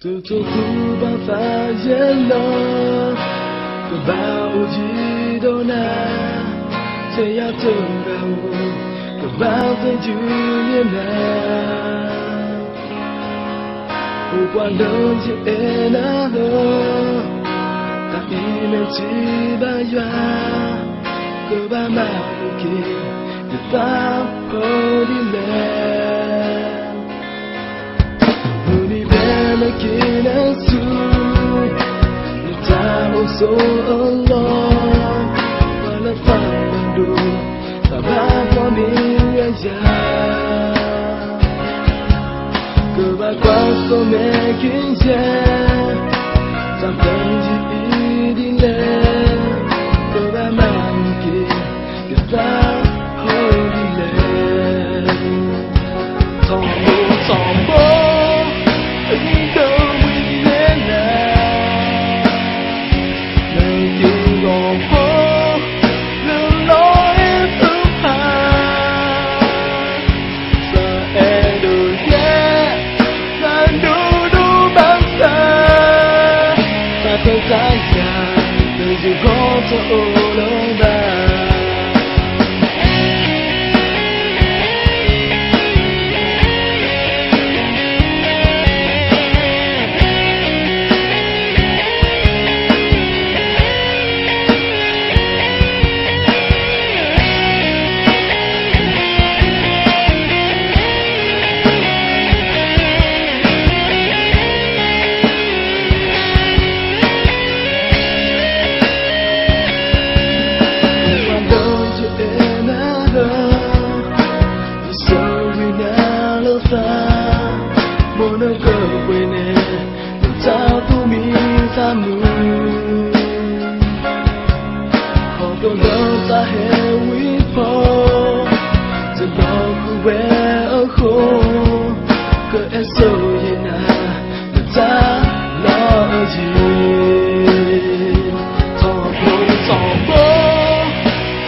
Từ thu khu bao pha yellow Từ bao gì đâu na Thế ya thương gạo Từ bao tên chữ như na Hù quan đơn chữ ê na hơ Ta y men chi ba yoa Cơ ba ma mù kì Từ bao hô đi lên Mù đi bè mê kì nè su Nè ta hô sô ơ lo Và lỡ phang bằng đu Ta ba có mình ya ya Cơ ba qua sô mê kinh ya Tam tân ji y đi lên Cơ ba ma mù kì Từ bao hô đi lên Thong bố You go to all of that. Mona cơ quê nè Đừng trao tu mi ta mù Họ còn đâu ta hề quý phô Giờ đó khu quê ở khô Cơ em sâu như nà Đừng ta lo ở gì Thọ bố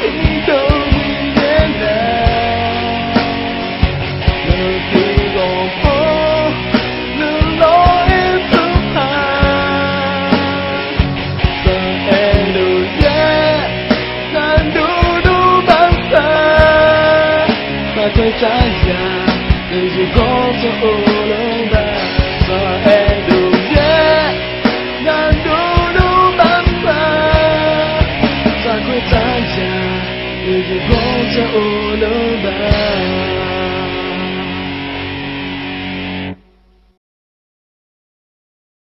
Ý đâu mi nhé nè Lời khi gò phô Tôi trái già, để dù có cho